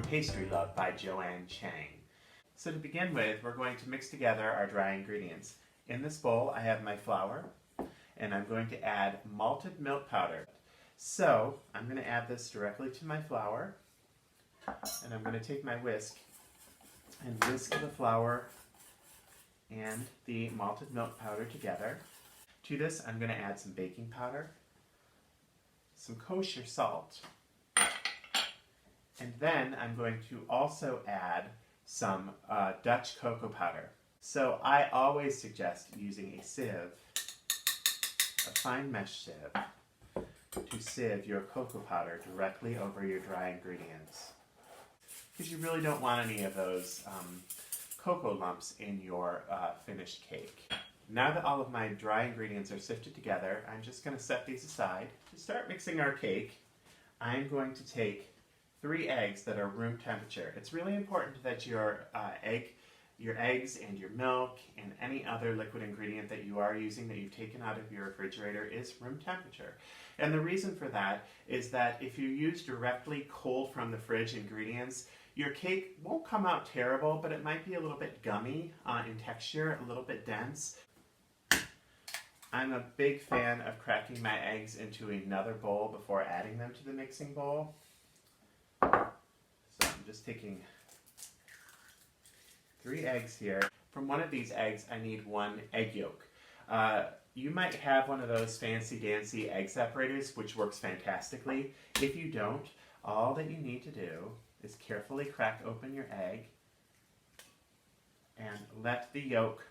Pastry Love by Joanne Chang. So to begin with, we're going to mix together our dry ingredients. In this bowl, I have my flour, and I'm going to add malted milk powder. So I'm going to add this directly to my flour, and I'm going to take my whisk and whisk the flour and the malted milk powder together. To this, I'm going to add some baking powder, some kosher salt, and then I'm going to also add some Dutch cocoa powder. So I always suggest using a sieve, a fine mesh sieve, to sieve your cocoa powder directly over your dry ingredients, because you really don't want any of those cocoa lumps in your finished cake. Now that all of my dry ingredients are sifted together, I'm just going to set these aside. To start mixing our cake, I'm going to take 3 eggs that are room temperature. It's really important that your eggs and your milk and any other liquid ingredient that you are using that you've taken out of your refrigerator is room temperature. And the reason for that is that if you use directly cold from the fridge ingredients, your cake won't come out terrible, but it might be a little bit gummy in texture, a little bit dense. I'm a big fan of cracking my eggs into another bowl before adding them to the mixing bowl. So I'm just taking 3 eggs here. From one of these eggs, I need 1 egg yolk. You might have one of those fancy-dancy egg separators, which works fantastically. If you don't, all that you need to do is carefully crack open your egg and let the yolk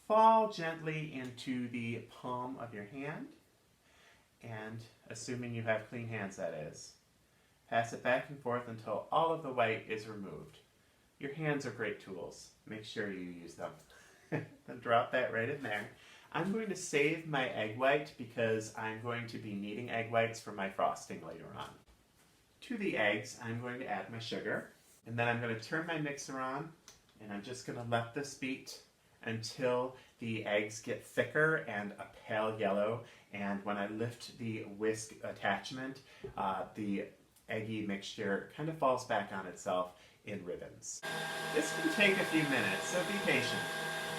fall gently into the palm of your hand, and assuming you have clean hands, that is, pass it back and forth until all of the white is removed. Your hands are great tools. Make sure you use them. Then drop that right in there. I'm going to save my egg white because I'm going to be needing egg whites for my frosting later on. To the eggs, I'm going to add my sugar, and then I'm going to turn my mixer on, and I'm just going to let this beat until the eggs get thicker and a pale yellow, and when I lift the whisk attachment, the eggy mixture kind of falls back on itself in ribbons. This can take a few minutes, so be patient.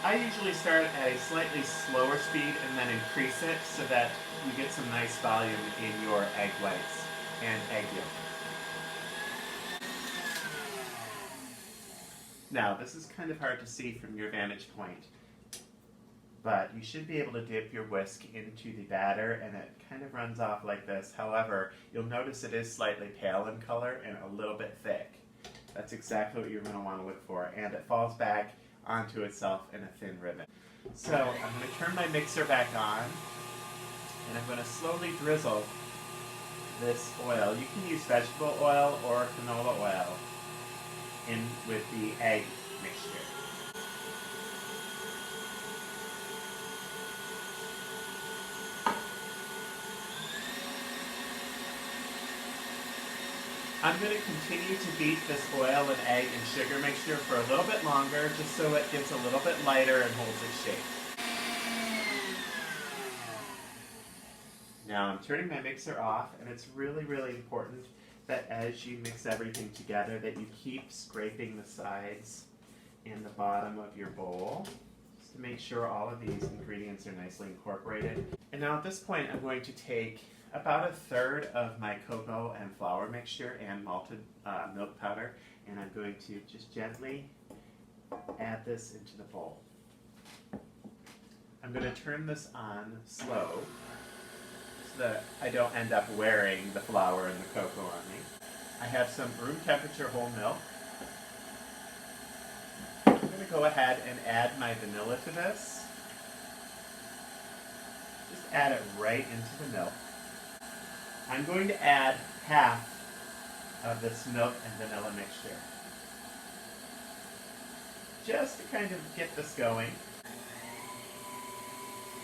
I usually start at a slightly slower speed and then increase it so that you get some nice volume in your egg whites and egg yolk. Now, this is kind of hard to see from your vantage point, but you should be able to dip your whisk into the batter and it kind of runs off like this. However, you'll notice it is slightly pale in color and a little bit thick. That's exactly what you're going to want to look for, and it falls back onto itself in a thin ribbon. So I'm going to turn my mixer back on, and I'm going to slowly drizzle this oil. You can use vegetable oil or canola oil in with the egg mixture. I'm going to continue to beat this oil and egg and sugar mixture for a little bit longer, just so it gets a little bit lighter and holds its shape. Now I'm turning my mixer off, and it's really, really important that as you mix everything together that you keep scraping the sides and the bottom of your bowl, just to make sure all of these ingredients are nicely incorporated. And now at this point I'm going to take about 1/3 of my cocoa and flour mixture and malted milk powder, and I'm going to just gently add this into the bowl. I'm going to turn this on slow so that I don't end up wearing the flour and the cocoa on me. I have some room temperature whole milk. I'm going to go ahead and add my vanilla to this. Just add it right into the milk. I'm going to add half of this milk and vanilla mixture, just to kind of get this going.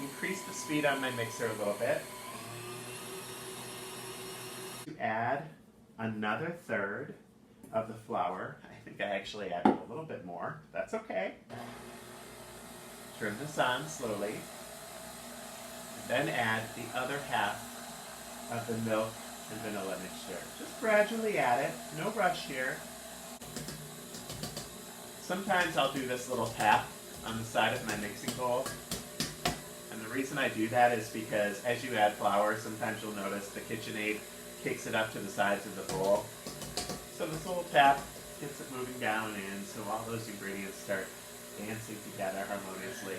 Increase the speed on my mixer a little bit. To add another 1/3 of the flour. I think I actually added a little bit more. That's okay. Turn this on slowly. Then add the other half of the milk and vanilla mixture. Just gradually add it, no rush here. Sometimes I'll do this little tap on the side of my mixing bowl. And the reason I do that is because as you add flour, sometimes you'll notice the KitchenAid kicks it up to the sides of the bowl. So this little tap gets it moving down in, so all those ingredients start dancing together harmoniously.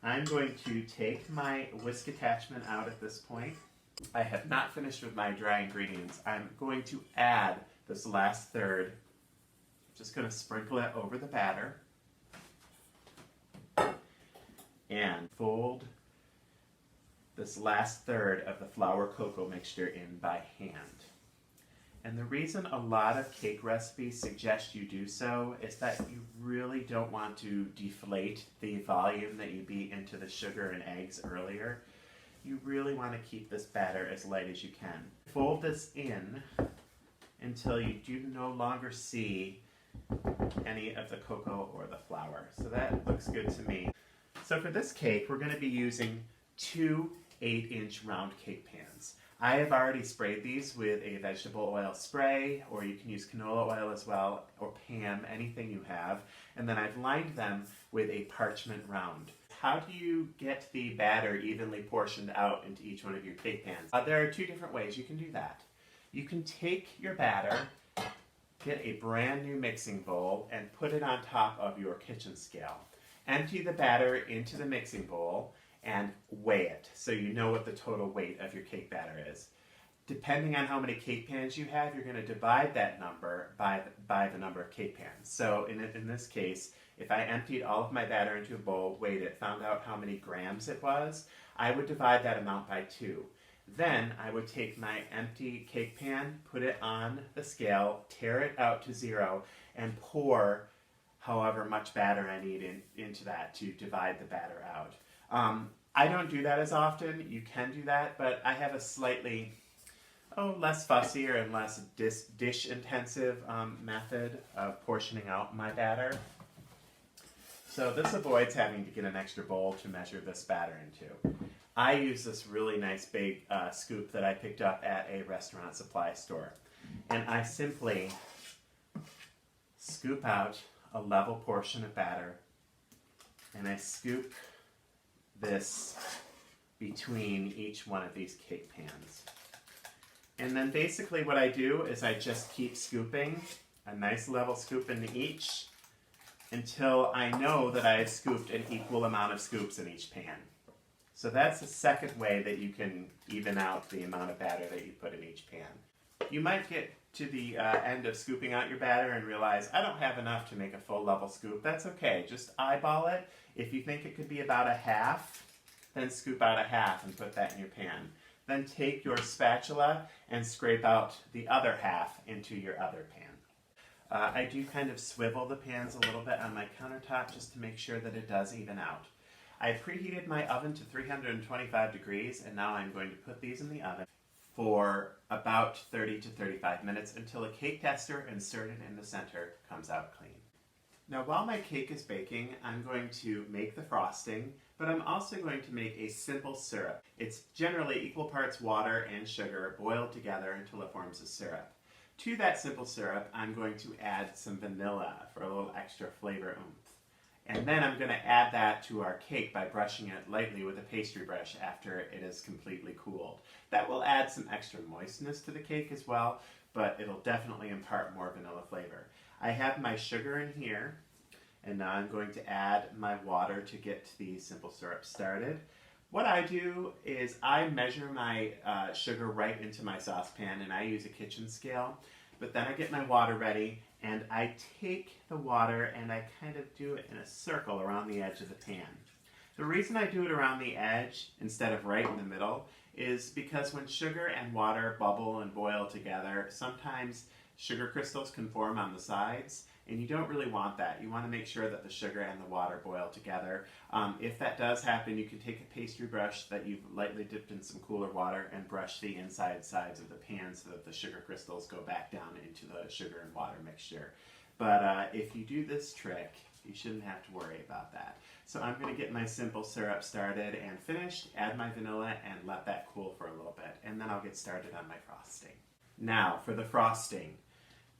I'm going to take my whisk attachment out at this point. I have not finished with my dry ingredients. I'm going to add this last third. I'm just going to sprinkle it over the batter and fold this last third of the flour cocoa mixture in by hand. And the reason a lot of cake recipes suggest you do so is that you really don't want to deflate the volume that you beat into the sugar and eggs earlier. You really want to keep this batter as light as you can. Fold this in until you do no longer see any of the cocoa or the flour. So that looks good to me. So for this cake, we're going to be using 2 8-inch round cake pans. I have already sprayed these with a vegetable oil spray, or you can use canola oil as well, or Pam, anything you have. And then I've lined them with a parchment round. How do you get the batter evenly portioned out into each one of your cake pans? There are 2 different ways you can do that. You can take your batter, get a brand new mixing bowl, and put it on top of your kitchen scale. Empty the batter into the mixing bowl and weigh it so you know what the total weight of your cake batter is. Depending on how many cake pans you have, you're going to divide that number by the number of cake pans. So in this case, if I emptied all of my batter into a bowl, weighed it, found out how many grams it was, I would divide that amount by 2. Then I would take my empty cake pan, put it on the scale, tear it out to 0, and pour however much batter I need into that to divide the batter out. I don't do that as often. You can do that, but I have a slightly less fussier and less dish-intensive method of portioning out my batter. So this avoids having to get an extra bowl to measure this batter into. I use this really nice big scoop that I picked up at a restaurant supply store. And I simply scoop out a level portion of batter, and I scoop this between each one of these cake pans. And then basically what I do is I just keep scooping, a nice level scoop into each, until I know that I have scooped an equal amount of scoops in each pan. So that's the second way that you can even out the amount of batter that you put in each pan. You might get to the end of scooping out your batter and realize, I don't have enough to make a full level scoop. That's okay, just eyeball it. If you think it could be about a half, then scoop out a half and put that in your pan. Then take your spatula and scrape out the other half into your other pan. I do kind of swivel the pans a little bit on my countertop just to make sure that it does even out. I preheated my oven to 325 degrees, and now I'm going to put these in the oven for about 30 to 35 minutes until a cake tester inserted in the center comes out clean. Now while my cake is baking, I'm going to make the frosting, but I'm also going to make a simple syrup. It's generally equal parts water and sugar boiled together until it forms a syrup. To that simple syrup, I'm going to add some vanilla for a little extra flavor oomph. And then I'm going to add that to our cake by brushing it lightly with a pastry brush after it is completely cooled. That will add some extra moistness to the cake as well, but it'll definitely impart more vanilla flavor. I have my sugar in here, and now I'm going to add my water to get the simple syrup started. What I do is I measure my sugar right into my saucepan, and I use a kitchen scale, but then I get my water ready, and I take the water and I kind of do it in a circle around the edge of the pan. The reason I do it around the edge instead of right in the middle is because when sugar and water bubble and boil together, sometimes sugar crystals can form on the sides, and you don't really want that. You want to make sure that the sugar and the water boil together. If that does happen, you can take a pastry brush that you've lightly dipped in some cooler water and brush the inside sides of the pan so that the sugar crystals go back down into the sugar and water mixture. But if you do this trick, you shouldn't have to worry about that. So I'm going to get my simple syrup started and finished, add my vanilla, and let that cool for a little bit. And then I'll get started on my frosting. Now, for the frosting.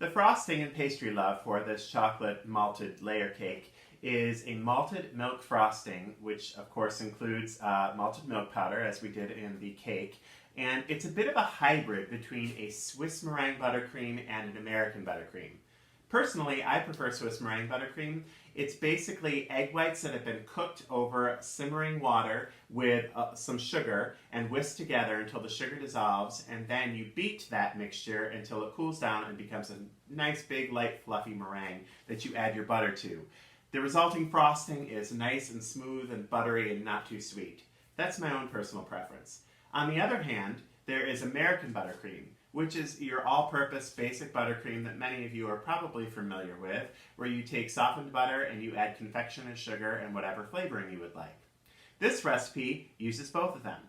The frosting in Pastry Love for this chocolate malted layer cake is a malted milk frosting, which of course includes malted milk powder, as we did in the cake. And it's a bit of a hybrid between a Swiss meringue buttercream and an American buttercream. Personally, I prefer Swiss meringue buttercream. It's basically egg whites that have been cooked over simmering water with some sugar and whisked together until the sugar dissolves, and then you beat that mixture until it cools down and becomes a nice big light fluffy meringue that you add your butter to. The resulting frosting is nice and smooth and buttery and not too sweet. That's my own personal preference. On the other hand, there is American buttercream, which is your all-purpose basic buttercream that many of you are probably familiar with, where you take softened butter and you add confectioner sugar and whatever flavoring you would like. This recipe uses both of them.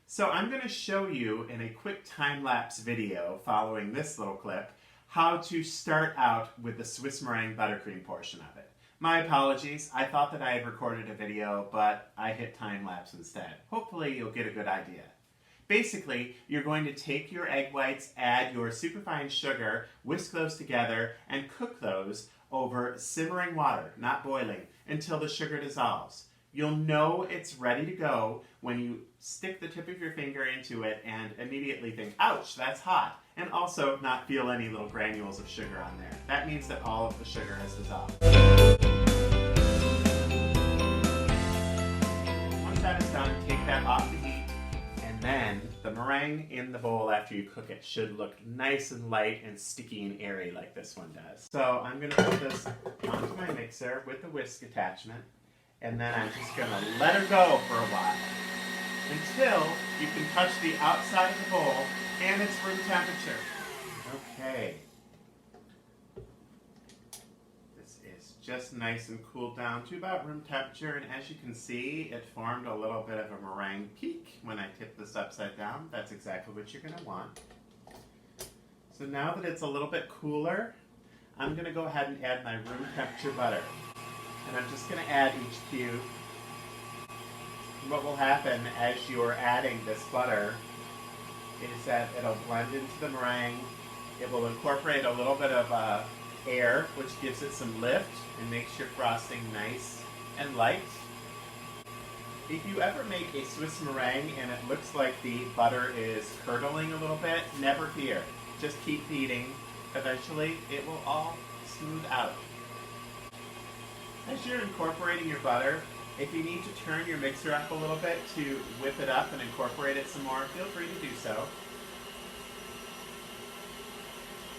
So I'm going to show you in a quick time-lapse video following this little clip how to start out with the Swiss meringue buttercream portion of it. My apologies, I thought that I had recorded a video, but I hit time-lapse instead. Hopefully you'll get a good idea. Basically, you're going to take your egg whites, add your superfine sugar, whisk those together, and cook those over simmering water, not boiling, until the sugar dissolves. You'll know it's ready to go when you stick the tip of your finger into it and immediately think, ouch, that's hot, and also not feel any little granules of sugar on there. That means that all of the sugar has dissolved. Once that is done, take that off the heat. And then the meringue in the bowl after you cook it should look nice and light and sticky and airy like this one does. So I'm going to put this onto my mixer with the whisk attachment, and then I'm just going to let her go for a while until you can touch the outside of the bowl and it's room temperature. Okay. Just nice and cooled down to about room temperature, and as you can see, it formed a little bit of a meringue peak when I tipped this upside down. That's exactly what you're going to want. So now that it's a little bit cooler, I'm going to go ahead and add my room temperature butter. And I'm just going to add each cube. And what will happen as you're adding this butter is that it'll blend into the meringue. It will incorporate a little bit of air, which gives it some lift and makes your frosting nice and light. If you ever make a Swiss meringue and it looks like the butter is curdling a little bit, never fear. Just keep beating. Eventually, it will all smooth out. As you're incorporating your butter, if you need to turn your mixer up a little bit to whip it up and incorporate it some more, feel free to do so.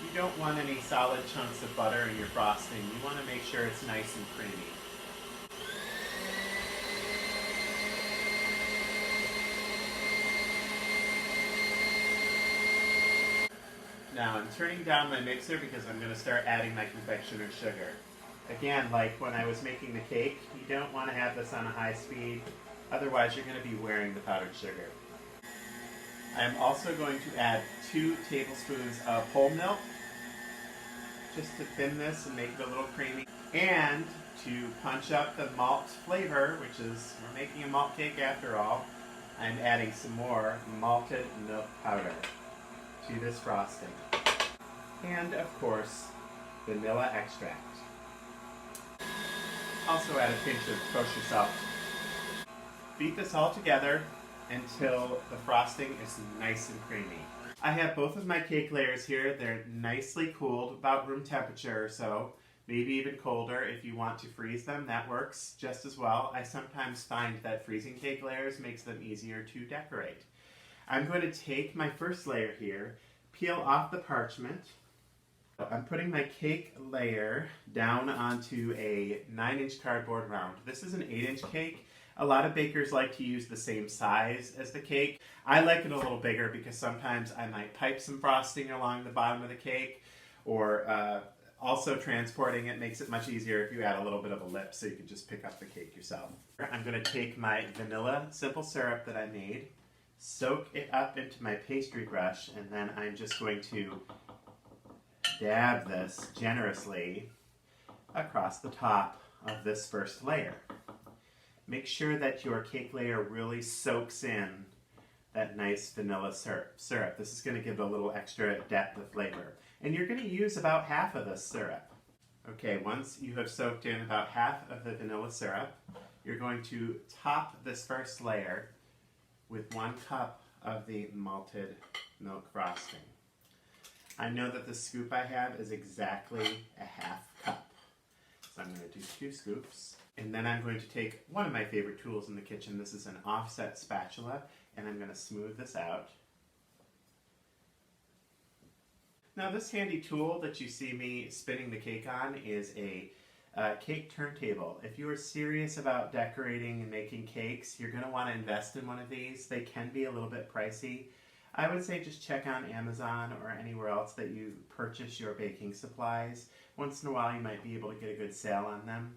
You don't want any solid chunks of butter in your frosting. You want to make sure it's nice and creamy. Now I'm turning down my mixer because I'm going to start adding my confectioner sugar. Again, like when I was making the cake, you don't want to have this on a high speed, otherwise you're going to be wearing the powdered sugar. I'm also going to add 2 tablespoons of whole milk, just to thin this and make it a little creamy, and to punch up the malt flavor, which is, we're making a malt cake after all, I'm adding some more malted milk powder to this frosting. And of course, vanilla extract. Also add a pinch of kosher salt. Beat this all together until the frosting is nice and creamy. I have both of my cake layers here. They're nicely cooled, about room temperature or so, maybe even colder. If you want to freeze them, that works just as well. I sometimes find that freezing cake layers makes them easier to decorate. I'm going to take my first layer here, peel off the parchment. I'm putting my cake layer down onto a 9-inch cardboard round. This is an 8-inch cake. A lot of bakers like to use the same size as the cake. I like it a little bigger because sometimes I might pipe some frosting along the bottom of the cake, or also transporting it makes it much easier if you add a little bit of a lip so you can just pick up the cake yourself. I'm going to take my vanilla simple syrup that I made, soak it up into my pastry brush, and then I'm just going to dab this generously across the top of this first layer. Make sure that your cake layer really soaks in that nice vanilla syrup. This is going to give it a little extra depth of flavor. And you're going to use about half of this syrup. Okay, once you have soaked in about half of the vanilla syrup, you're going to top this first layer with 1 cup of the malted milk frosting. I know that the scoop I have is exactly a half cup. So I'm going to do 2 scoops. And then I'm going to take one of my favorite tools in the kitchen. This is an offset spatula, and I'm going to smooth this out. Now this handy tool that you see me spinning the cake on is a cake turntable. If you are serious about decorating and making cakes, you're going to want to invest in one of these. They can be a little bit pricey. I would say just check on Amazon or anywhere else that you purchase your baking supplies. Once in a while you might be able to get a good sale on them.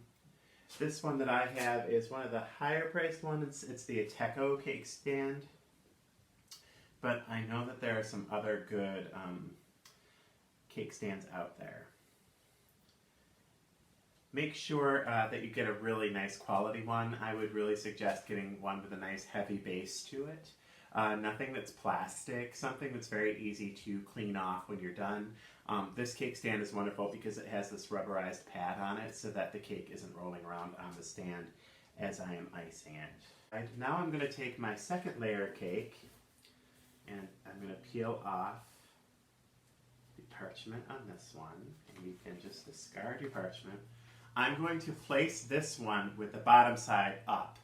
This one that I have is one of the higher priced ones. It's the Ateco cake stand. But I know that there are some other good cake stands out there. Make sure that you get a really nice quality one. I would really suggest getting one with a nice heavy base to it. Nothing that's plastic, something that's very easy to clean off when you're done. This cake stand is wonderful because it has this rubberized pad on it so that the cake isn't rolling around on the stand as I am icing it. Right, now I'm going to take my second layer of cake and I'm going to peel off parchment on this one, and you can just discard your parchment. I'm going to place this one with the bottom side up.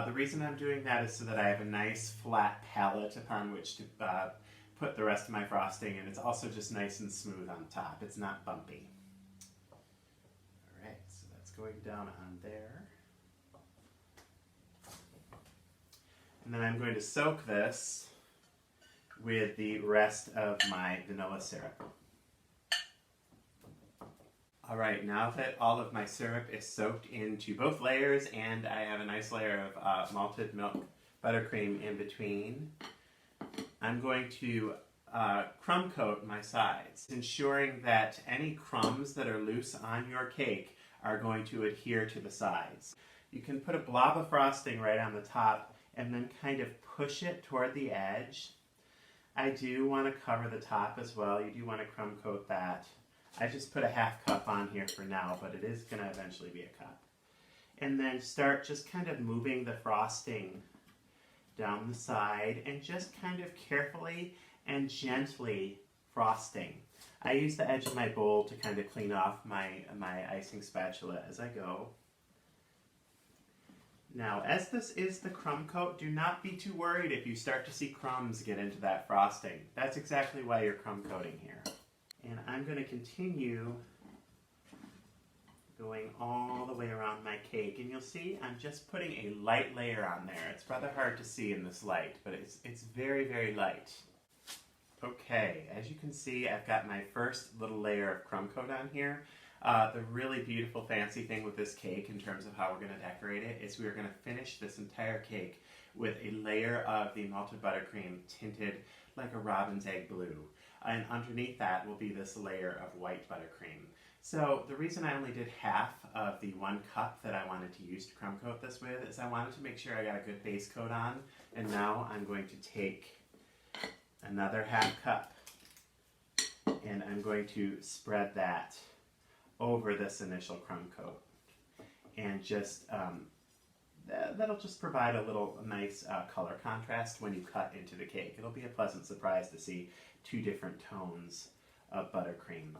The reason I'm doing that is so that I have a nice flat palette upon which to put the rest of my frosting, and it's also just nice and smooth on top. It's not bumpy. Alright, so that's going down on there. And then I'm going to soak this with the rest of my vanilla syrup. Alright, now that all of my syrup is soaked into both layers and I have a nice layer of malted milk buttercream in between, I'm going to crumb coat my sides, ensuring that any crumbs that are loose on your cake are going to adhere to the sides. You can put a blob of frosting right on the top and then kind of push it toward the edge. I do want to cover the top as well. You do want to crumb coat that. I just put a half cup on here for now, but it is going to eventually be a cup. And then start just kind of moving the frosting down the side and just kind of carefully and gently frosting. I use the edge of my bowl to kind of clean off my icing spatula as I go. Now, as this is the crumb coat, do not be too worried if you start to see crumbs get into that frosting. That's exactly why you're crumb coating here. And I'm going to continue going all the way around my cake. And you'll see I'm just putting a light layer on there. It's rather hard to see in this light, but it's very, very light. Okay, as you can see, I've got my first little layer of crumb coat on here. The really beautiful fancy thing with this cake in terms of how we're going to decorate it is we're going to finish this entire cake with a layer of the malted buttercream tinted like a robin's egg blue. And underneath that will be this layer of white buttercream. So the reason I only did half of the 1 cup that I wanted to use to crumb coat this with is I wanted to make sure I got a good base coat on. And now I'm going to take another half cup and I'm going to spread that over this initial crumb coat. And just that'll just provide a little nice color contrast when you cut into the cake. It'll be a pleasant surprise to see 2 different tones of buttercream.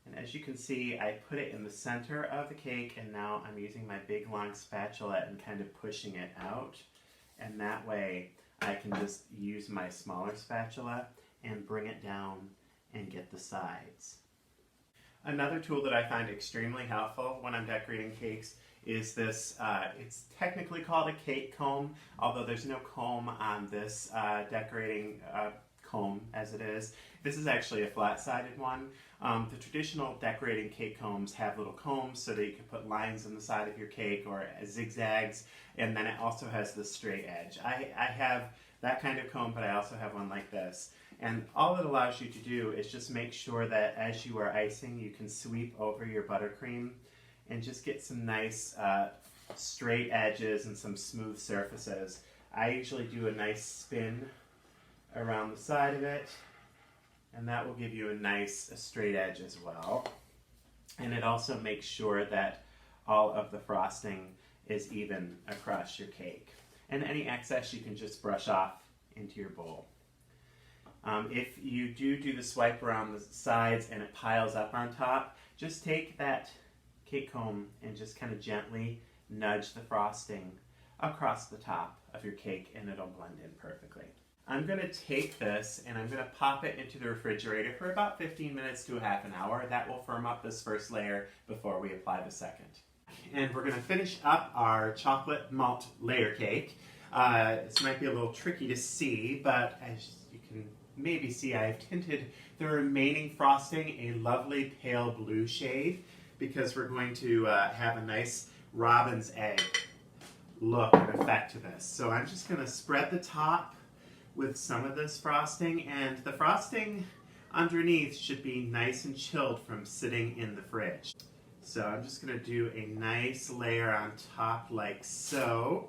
And as you can see, I put it in the center of the cake, and now I'm using my big long spatula and kind of pushing it out. And that way I can just use my smaller spatula and bring it down and get the sides. Another tool that I find extremely helpful when I'm decorating cakes is this, it's technically called a cake comb, although there's no comb on this decorating comb as it is. This is actually a flat-sided one. The traditional decorating cake combs have little combs so that you can put lines on the side of your cake or zigzags, and then it also has the straight edge. I have that kind of comb, but I also have one like this. And all it allows you to do is just make sure that as you are icing, you can sweep over your buttercream and just get some nice straight edges and some smooth surfaces. I usually do a nice spin around the side of it, And that will give you a nice straight edge as well. And it also makes sure that all of the frosting is even across your cake. And any excess you can just brush off into your bowl. If you do the swipe around the sides and it piles up on top, just take that cake comb and just kind of gently nudge the frosting across the top of your cake and it'll blend in perfectly. I'm going to take this and I'm going to pop it into the refrigerator for about 15 minutes to a half an hour. That will firm up this first layer before we apply the second. And we're going to finish up our chocolate malt layer cake. This might be a little tricky to see, but as you can maybe see, I've tinted the remaining frosting a lovely pale blue shade because we're going to have a nice robin's egg look and effect to this. So I'm just going to spread the top with some of this frosting, and the frosting underneath should be nice and chilled from sitting in the fridge. So I'm just going to do a nice layer on top like so.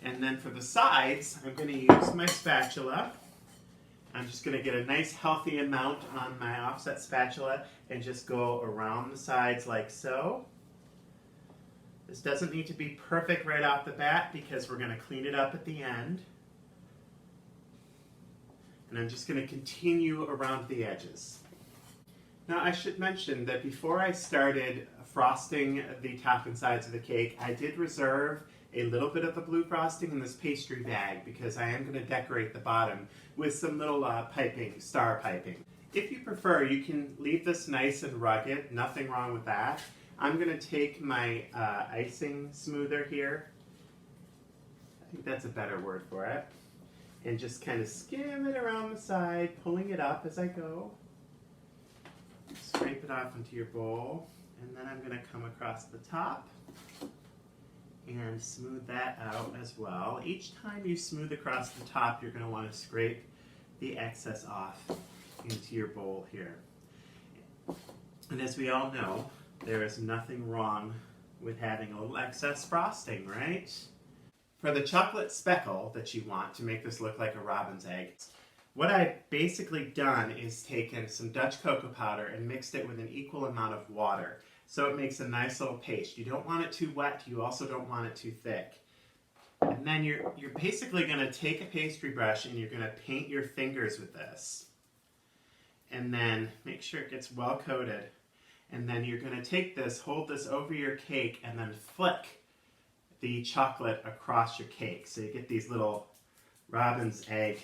And then for the sides, I'm going to use my spatula. I'm just going to get a nice healthy amount on my offset spatula and just go around the sides like so. This doesn't need to be perfect right off the bat because we're going to clean it up at the end. And I'm just going to continue around the edges. Now I should mention that before I started frosting the top and sides of the cake, I did reserve a little bit of the blue frosting in this pastry bag because I am going to decorate the bottom with some little piping, star piping. If you prefer, you can leave this nice and rugged, nothing wrong with that. I'm going to take my icing smoother here, I think that's a better word for it, and just kind of skim it around the side, pulling it up as I go. Scrape it off into your bowl, and then I'm going to come across the top and smooth that out as well. Each time you smooth across the top, you're going to want to scrape the excess off into your bowl here. And as we all know, there is nothing wrong with having a little excess frosting, right? For the chocolate speckle that you want to make this look like a robin's egg, what I've basically done is taken some Dutch cocoa powder and mixed it with an equal amount of water. So it makes a nice little paste. You don't want it too wet, you also don't want it too thick. And then you're basically going to take a pastry brush and you're going to paint your fingers with this. And then make sure it gets well coated. And then you're going to take this, hold this over your cake, and then flick the chocolate across your cake. So you get these little robin's egg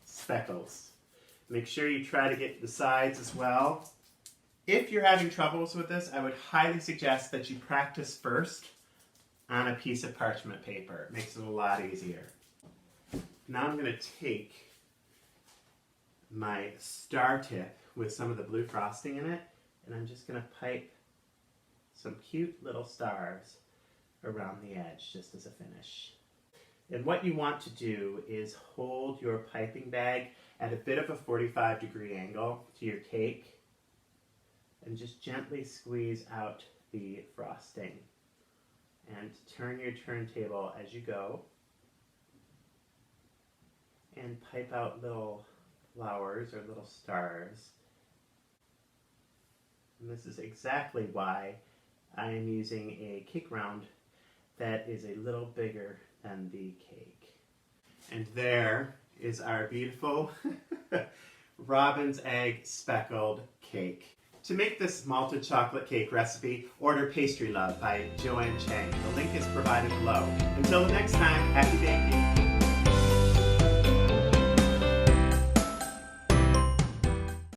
speckles. Make sure you try to get the sides as well. If you're having troubles with this, I would highly suggest that you practice first on a piece of parchment paper. It makes it a lot easier. Now I'm going to take my star tip with some of the blue frosting in it, and I'm just going to pipe some cute little stars around the edge just as a finish. And what you want to do is hold your piping bag at a bit of a 45-degree angle to your cake and just gently squeeze out the frosting. And turn your turntable as you go and pipe out little flowers or little stars. And this is exactly why I am using a cake round that is a little bigger than the cake. And there is our beautiful robin's egg speckled cake. To make this malted chocolate cake recipe, order Pastry Love by Joanne Chang. The link is provided below. Until the next time, happy baking!